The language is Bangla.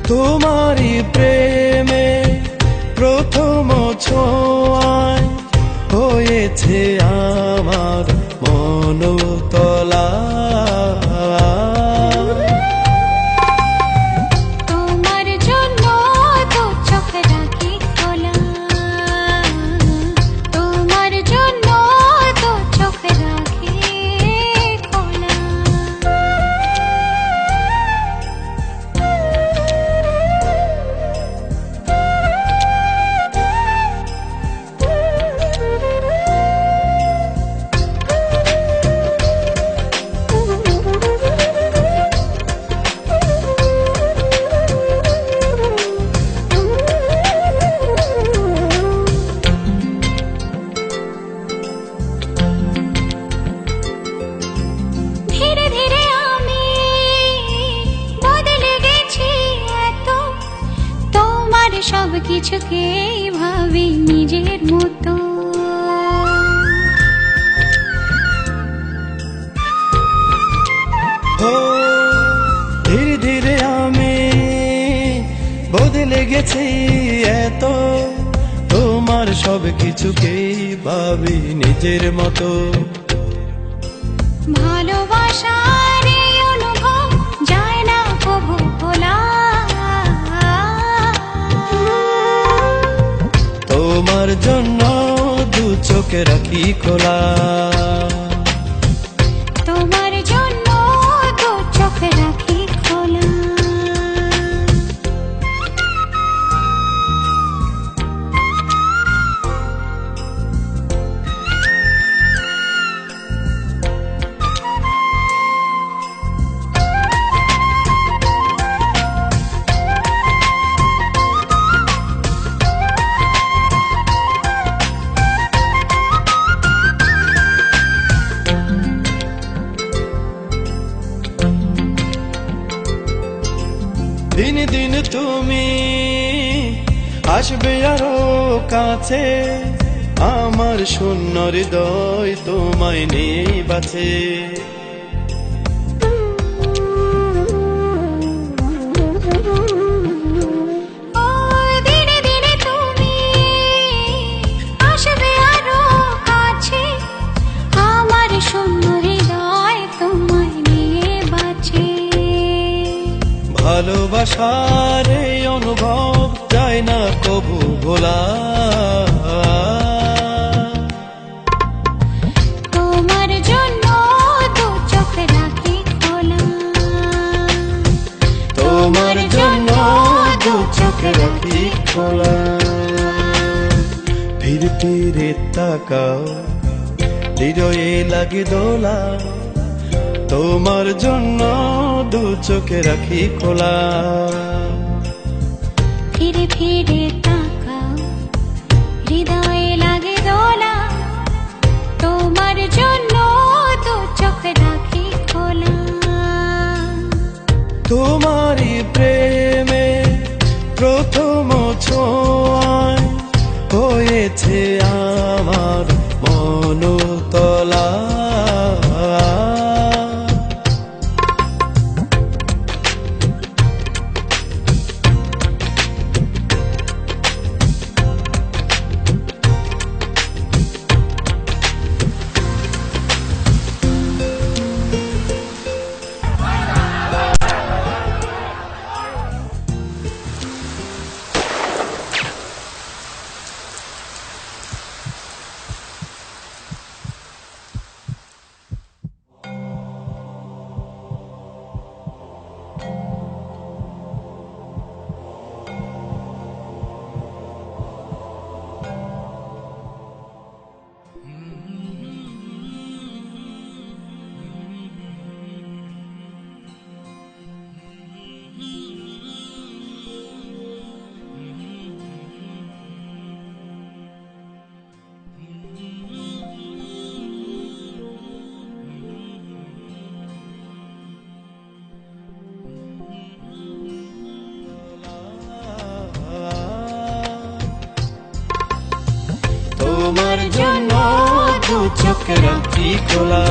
তোমারি প্রেমে প্রথম ছোঁয়ায় হয়েছে আমার মনতলা। তোমার জন্য তো চোখ রাখি খোলা, তোমার জন্য তো চোখ রাখি খোলা। ধীরে ধীরে আমি বদলে গেছি এত, তোমার সব কিছুকেই ভাবি নিজের মতো। ও ধীরে ধীরে আমি বদলে গেছি এত, তোমার সব কিছুকেই ভাবি নিজের মতো। ভালোবাসার এই অনুভব যায় না কভু ভোলা, তোমার জন্য দু চোখে রাখি খোলা। তোমার জন্য তো চোখ রাখি খোলা। দিন দিন তুমি আসবে আরো কাছে, আমার শূন্য হৃদয় তোমায় নেই বাছে। ও দিনে দিনে তুমি আসবে আরো কাছে, আমার শূন্য হৃদয় তোমায় নিয়ে বাঁচে। ভালোবাসার এই অনুভব যায় না কভু ভোলা। তোমার জন্য তো চোখ রাখি খোলা, তোমার জন্য দু চোখে রাখি খোলা। ফিরে ফিরে তাকাও, হৃদয়ে লাগে দোলা, তোমার জন্য দু চোখে রাখি খোলা। ফিরে ফিরে তাকাও, হৃদয়ে লাগে দোলা, তোমার জন্য তো চোখ রাখি খোলা। তোমারি প্রেমে প্রথম ছোঁয়ায় হয়েছে আমার মনতলা। তোমার জন্য দু চোখ রাখি খোলা।